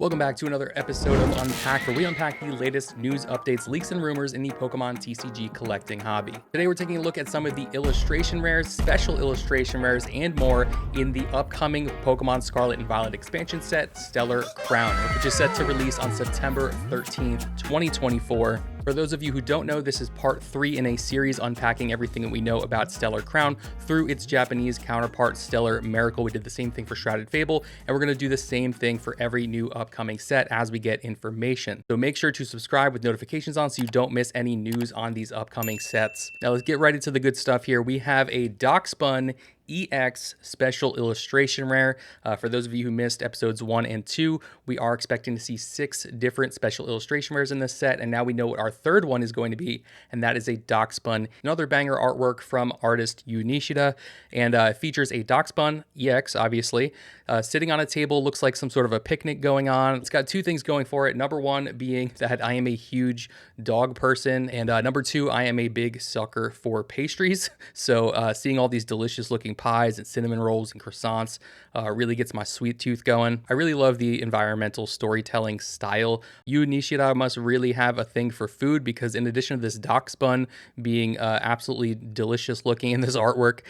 Welcome back to another episode of Unpack, where we unpack the latest news, updates, leaks, and rumors in the Pokemon TCG collecting hobby. Today we're taking a look at some of the illustration rares, special illustration rares, and more in the upcoming Pokemon Scarlet and Violet expansion set, Stellar Crown, which is set to release on September 13th, 2024. For those of you who don't know, this is part 3 in a series unpacking everything that we know about Stellar Crown through its Japanese counterpart, Stellar Miracle. We did the same thing for Shrouded Fable, and we're going to do the same thing for every new upcoming set as we get information. So make sure to subscribe with notifications on so you don't miss any news on these upcoming sets. Now let's get right into the good stuff here. We have a Dockspun EX special illustration rare. For those of you who missed episodes 1 and 2, we are expecting to see 6 different special illustration rares in this set, and now we know what our third one is going to be, and that is a Dockspun. Another banger artwork from artist Yu Nishida, and features a Dockspun EX, obviously, sitting on a table. Looks like some sort of a picnic going on. It's got 2 things going for it. Number 1 being that I am a huge dog person, and number 2, I am a big sucker for pastries. So seeing all these delicious looking pies and cinnamon rolls and croissants really gets my sweet tooth going. I really love the environmental storytelling style. Yu Nishida must really have a thing for food, because in addition to this Dockspun being absolutely delicious looking in this artwork,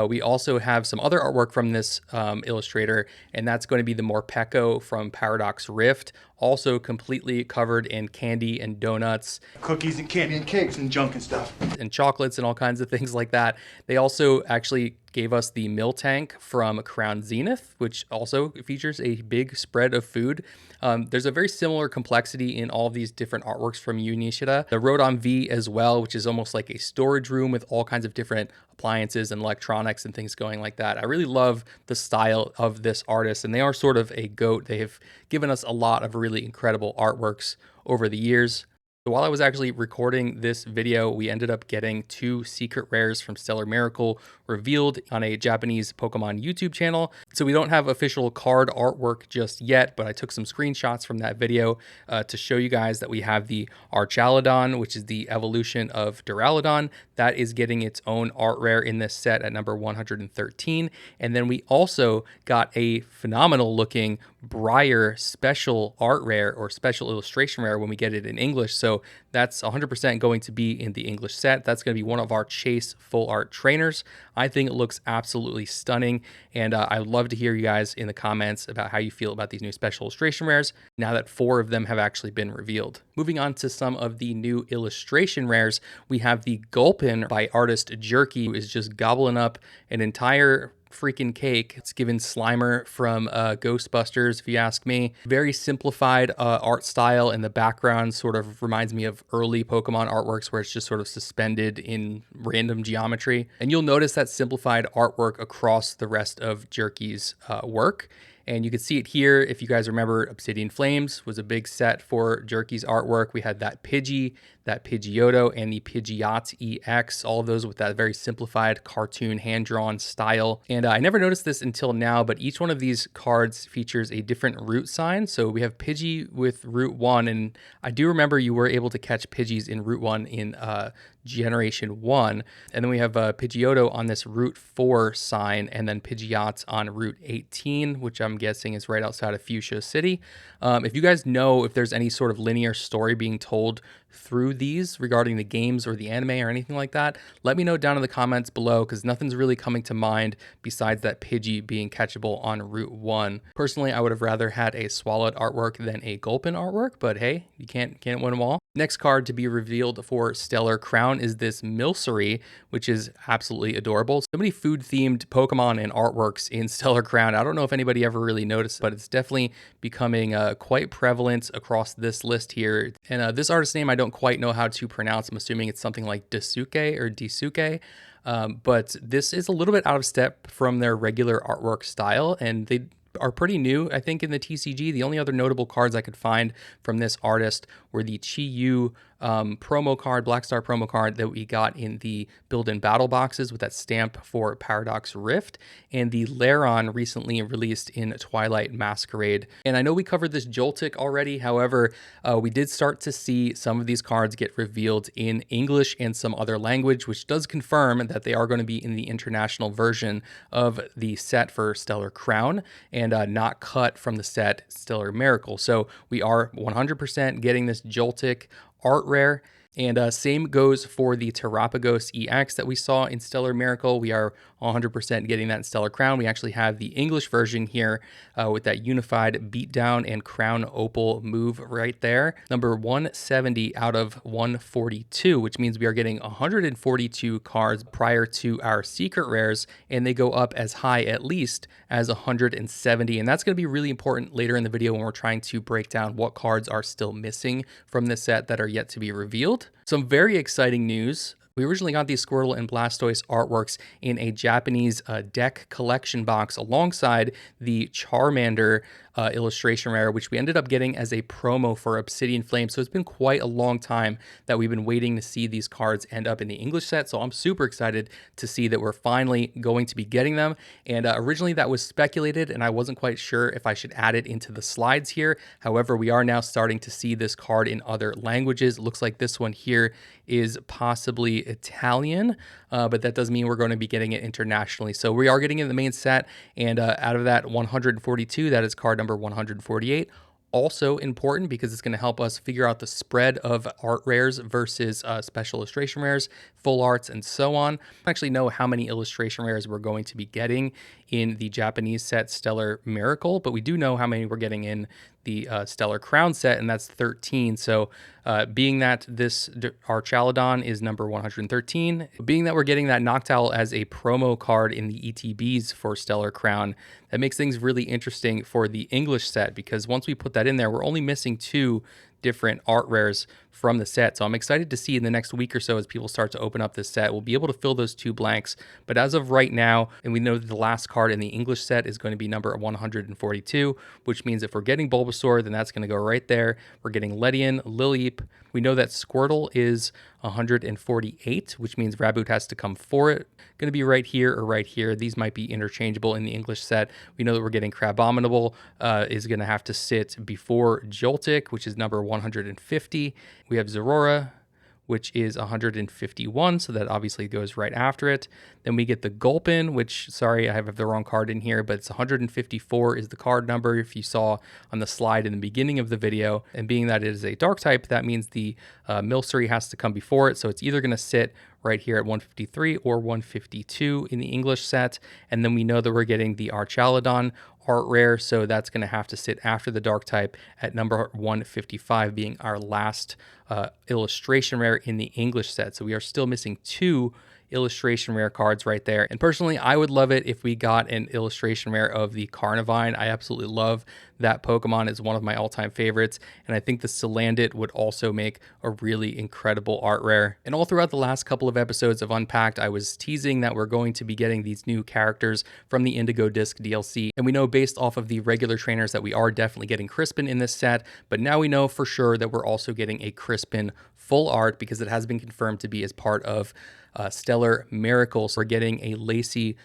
we also have some other artwork from this illustrator, and that's going to be the Morpeko from Paradox Rift, also completely covered in candy and donuts, cookies and candy and cakes and junk and stuff, and chocolates and all kinds of things like that. They also actually gave us the Miltank from Crown Zenith, which also features a big spread of food. There's a very similar complexity in all of these different artworks from Yu Nishida. The Rotom V as well, which is almost like a storage room with all kinds of different appliances and electronics and things going like that. I really love the style of this artist, and they are sort of a GOAT. They have given us a lot of really incredible artworks over the years. So while I was actually recording this video, we ended up getting 2 secret rares from Stellar Miracle revealed on a Japanese Pokemon YouTube channel. So we don't have official card artwork just yet, but I took some screenshots from that video to show you guys that we have the Archaludon, which is the evolution of Duraludon. That is getting its own art rare in this set at number 113. And then we also got a phenomenal looking Briar special art rare, or special illustration rare, when we get it in English. So that's 100% going to be in the English set. That's going to be one of our Chase full art trainers. I think it looks absolutely stunning, and I would love to hear you guys in the comments about how you feel about these new special illustration rares now that 4 of them have actually been revealed. Moving on to some of the new illustration rares, we have the Gulpin by artist Jerky, who is just gobbling up an entire freaking cake. It's given Slimer from Ghostbusters, if you ask me. Very simplified art style, and the background sort of reminds me of early Pokemon artworks where it's just sort of suspended in random geometry. And you'll notice that simplified artwork across the rest of Jerky's work. And you can see it here. If you guys remember, Obsidian Flames was a big set for Jerky's artwork. We had that Pidgey, that Pidgeotto, and the Pidgeot EX, all of those with that very simplified cartoon hand-drawn style. And I never noticed this until now, but each one of these cards features a different root sign. So we have Pidgey with Root 1, and I do remember you were able to catch Pidgeys in Route 1 in Generation 1. And then we have Pidgeotto on this Route 4 sign, and then Pidgeot on Route 18, which I'm guessing is right outside of Fuchsia City. If you guys know if there's any sort of linear story being told through these regarding the games or the anime or anything like that, let me know down in the comments below, because nothing's really coming to mind besides that Pidgey being catchable on Route 1. Personally, I would have rather had a Swallowed artwork than a Gulpin artwork, but hey, you can't win them all. Next card to be revealed for Stellar Crown is this Milcery, which is absolutely adorable. So many food-themed Pokemon and artworks in Stellar Crown. I don't know if anybody ever really noticed, but it's definitely becoming quite prevalent across this list here. And this artist's name I don't quite know how to pronounce. I'm assuming it's something like Dasuke or Disuke. But this is a little bit out of step from their regular artwork style, and they are pretty new, I think, in the TCG. The only other notable cards I could find from this artist were the Chi-Yu promo card, Black Star promo card that we got in the build and battle boxes with that stamp for Paradox Rift, and the Laron recently released in Twilight Masquerade. And I know we covered this Joltik already, however, we did start to see some of these cards get revealed in English and some other language, which does confirm that they are going to be in the international version of the set for Stellar Crown and not cut from the set Stellar Miracle. So we are 100% getting this Joltik art rare. And same goes for the Terapagos EX that we saw in Stellar Miracle. We are 100% getting that in Stellar Crown. We actually have the English version here with that unified beatdown and crown opal move right there. Number 170 out of 142, which means we are getting 142 cards prior to our secret rares, and they go up as high at least as 170. And that's going to be really important later in the video when we're trying to break down what cards are still missing from this set that are yet to be revealed. Some very exciting news. We originally got these Squirtle and Blastoise artworks in a Japanese deck collection box alongside the Charmander illustration rare, which we ended up getting as a promo for Obsidian Flame. So it's been quite a long time that we've been waiting to see these cards end up in the English set. So I'm super excited to see that we're finally going to be getting them. And originally that was speculated, and I wasn't quite sure if I should add it into the slides here. However, we are now starting to see this card in other languages. It looks like this one here is possibly Italian, but that does mean we're going to be getting it internationally. So we are getting it in the main set, and out of that 142, that is card number 148. Also important because it's going to help us figure out the spread of art rares versus special illustration rares, full arts, and so on. I don't actually know how many illustration rares we're going to be getting in the Japanese set Stellar Miracle, but we do know how many we're getting in the Stellar Crown set, and that's 13. So being that this Archaludon is number 113, being that we're getting that Noctowl as a promo card in the ETBs for Stellar Crown, that makes things really interesting for the English set, because once we put that in there, we're only missing 2 different art rares from the set. So I'm excited to see in the next week or so, as people start to open up this set, we'll be able to fill those 2 blanks. But as of right now, and we know that the last card in the English set is going to be number 142, which means if we're getting Bulbasaur, then that's going to go right there. We're getting Ledian, Lileep. We know that Squirtle is 148, which means Raboot has to come for it. Going to be right here or right here. These might be interchangeable in the English set. We know that we're getting Crabominable is going to have to sit before Joltik, which is number 150. We have Zorora, which is 151, so that obviously goes right after it. Then we get the Gulpin, which, sorry, I have the wrong card in here, but it's 154 is the card number if you saw on the slide in the beginning of the video. And being that it is a dark type, that means the Milcery has to come before it, so it's either going to sit right here at 153 or 152 in the English set. And then we know that we're getting the Archaludon art rare, so that's going to have to sit after the dark type at number 155, being our last illustration rare in the English set. So we are still missing 2 illustration rare cards right there. And personally, I would love it if we got an illustration rare of the Carnivine. I absolutely love that Pokemon. It's one of my all-time favorites, and I think the Salandit would also make a really incredible art rare. And all throughout the last couple of episodes of Unpacked, I was teasing that we're going to be getting these new characters from the Indigo Disc DLC, and we know based off of the regular trainers that we are definitely getting Crispin in this set, but now we know for sure that we're also getting a Crispin full art because it has been confirmed to be as part of Stellar Miracles. We're getting a Lacey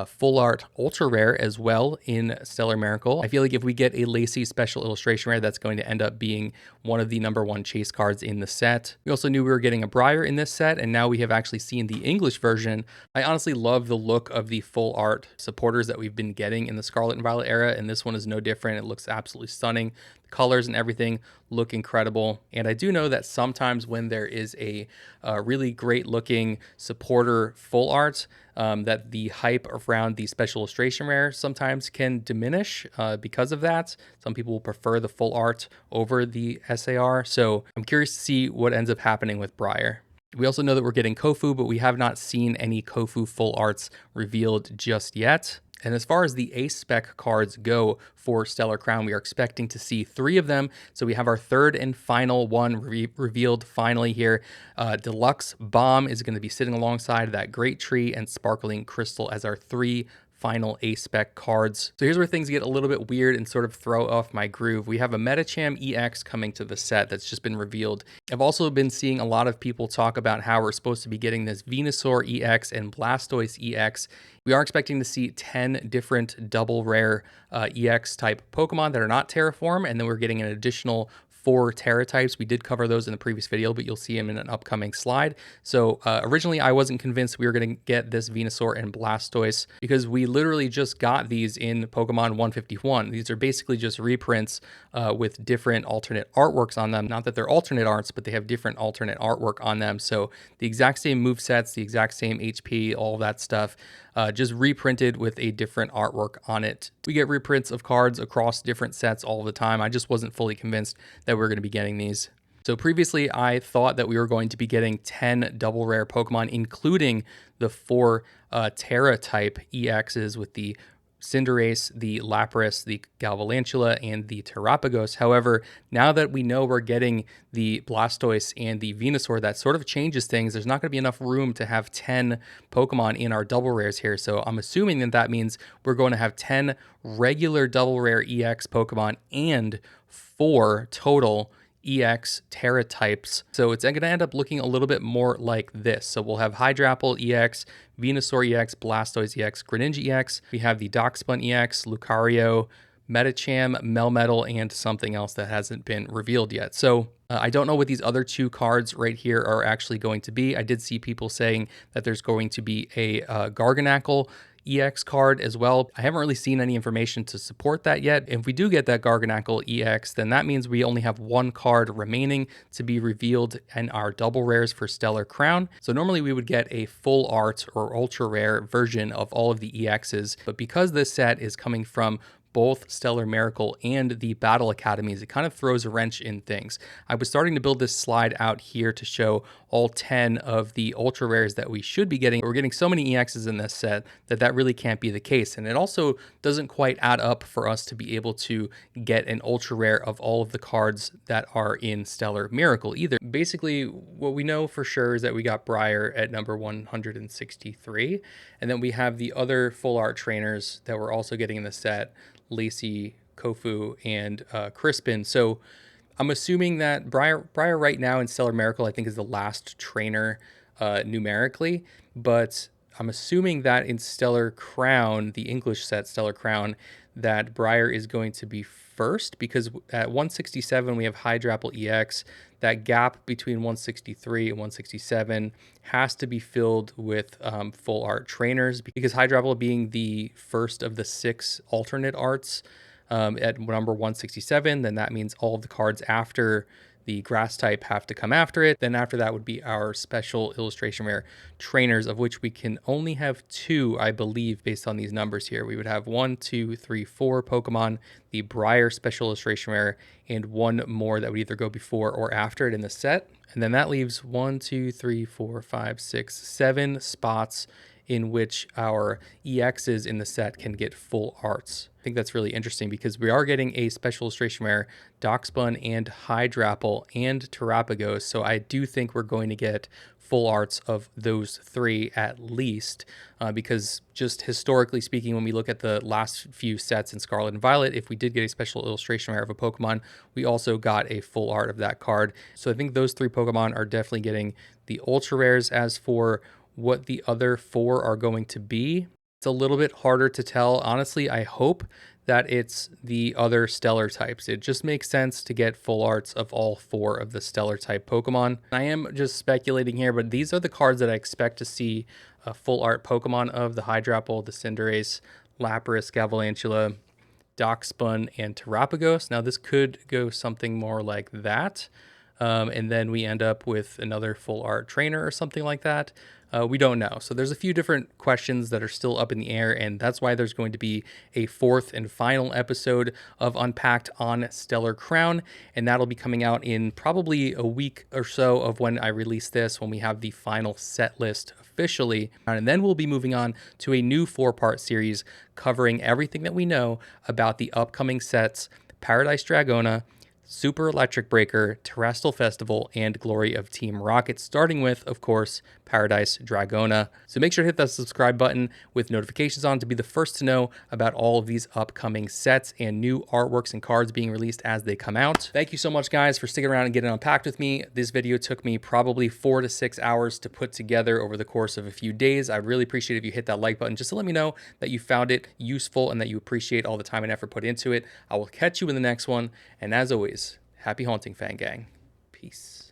full art ultra rare as well in Stellar Miracle. I feel like if we get a Lacey special illustration rare, that's going to end up being one of the number 1 chase cards in the set. We also knew we were getting a Briar in this set, and now we have actually seen the English version. I honestly love the look of the full art supporters that we've been getting in the Scarlet and Violet era, and this one is no different. It looks absolutely stunning. The colors and everything look incredible. And I do know that sometimes when there is a really great looking supporter full art, that the hype around the special illustration rare sometimes can diminish because of that. Some people will prefer the full art over the SAR. So I'm curious to see what ends up happening with Briar. We also know that we're getting Kofu, but we have not seen any Kofu full arts revealed just yet. And as far as the Ace Spec cards go for Stellar Crown, we are expecting to see 3 of them. So we have our third and final one revealed finally here. Deluxe Bomb is going to be sitting alongside that Great Tree and Sparkling Crystal as our 3 final A-Spec cards. So here's where things get a little bit weird and sort of throw off my groove. We have a Medicham EX coming to the set that's just been revealed. I've also been seeing a lot of people talk about how we're supposed to be getting this Venusaur EX and Blastoise EX. We are expecting to see 10 different double rare EX type Pokemon that are not Terraform, and then we're getting an additional 4 Terra types. We did cover those in the previous video, but you'll see them in an upcoming slide. So originally I wasn't convinced we were going to get this Venusaur and Blastoise because we literally just got these in Pokemon 151. These are basically just reprints with different alternate artworks on them. Not that they're alternate arts, but they have different alternate artwork on them. So the exact same movesets, the exact same HP, all that stuff, just reprinted with a different artwork on it. We get reprints of cards across different sets all the time. I just wasn't fully convinced that we're going to be getting these. So previously I thought that we were going to be getting 10 double rare Pokemon, including the 4 Terra type EXs with the Cinderace, the Lapras, the Galvantula, and the Terrapagos. However, now that we know we're getting the Blastoise and the Venusaur, that sort of changes things. There's not going to be enough room to have 10 Pokemon in our double rares here. So I'm assuming that that means we're going to have 10 regular double rare EX Pokemon and 4 total EX Terra types. So it's going to end up looking a little bit more like this. So we'll have Hydrapple EX, Venusaur EX, Blastoise EX, Greninja EX. We have the Darkspun EX, Lucario, Medicham, Melmetal, and something else that hasn't been revealed yet. So I don't know what these other 2 cards right here are actually going to be. I did see people saying that there's going to be a Garganacl EX card as well. I haven't really seen any information to support that yet. If we do get that Garganacl EX, then that means we only have 1 card remaining to be revealed in our double rares for Stellar Crown. So normally we would get a full art or ultra rare version of all of the EXs, but because this set is coming from both Stellar Miracle and the Battle Academies, it kind of throws a wrench in things. I was starting to build this slide out here to show all 10 of the ultra rares that we should be getting. We're getting so many EXs in this set that that really can't be the case. And it also doesn't quite add up for us to be able to get an ultra rare of all of the cards that are in Stellar Miracle either. Basically, what we know for sure is that we got Briar at number 163. And then we have the other full art trainers that we're also getting in the set, Lacey, Kofu, and Crispin. So I'm assuming that Briar right now in Stellar Miracle, I think, is the last trainer numerically, but I'm assuming that in Stellar Crown, the English set Stellar Crown, that Briar is going to be first, because at 167 we have Hydrapple EX. That gap between 163 and 167 has to be filled with full art trainers, because Hydrapple being the first of the 6 alternate arts at number 167, then that means all of the cards after the grass type have to come after it. Then after that would be our special illustration rare trainers, of which we can only have 2, I believe, based on these numbers here. We would have 1, 2, 3, 4 Pokemon, the Briar special illustration rare, and 1 more that would either go before or after it in the set. And then that leaves 1, 2, 3, 4, 5, 6, 7 spots in which our EXs in the set can get full arts. I think that's really interesting because we are getting a special illustration rare, Darkspun and Hydrapple and Terrapagos. So I do think we're going to get full arts of those 3 at least, because just historically speaking, when we look at the last few sets in Scarlet and Violet, if we did get a special illustration rare of a Pokemon, we also got a full art of that card. So I think those 3 Pokemon are definitely getting the ultra rares. As for what the other 4 are going to be, it's a little bit harder to tell. Honestly, I hope that it's the other stellar types. It just makes sense to get full arts of all 4 of the stellar type Pokemon. I am just speculating here, but these are the cards that I expect to see a full art Pokemon of: the Hydrapple, the Cinderace, Lapras, Galvantula, Darkspun, and Terrapagos. Now this could go something more like that. And then we end up with another full art trainer or something like that. We don't know. So there's a few different questions that are still up in the air, and that's why there's going to be a 4th and final episode of Unpacked on Stellar Crown, and that'll be coming out in probably a week or so of when I release this, when we have the final set list officially. And then we'll be moving on to a new 4-part series covering everything that we know about the upcoming sets: Paradise Dragona, Super Electric Breaker, Terrestrial Festival, and Glory of Team Rocket, starting with, of course, Paradise Dragona. So make sure to hit that subscribe button with notifications on to be the first to know about all of these upcoming sets and new artworks and cards being released as they come out. Thank you so much, guys, for sticking around and getting unpacked with me. This video took me probably 4 to 6 hours to put together over the course of a few days. I'd really appreciate if you hit that like button just to let me know that you found it useful and that you appreciate all the time and effort put into it. I will catch you in the next one. And as always, happy haunting, Fang Gang. Peace.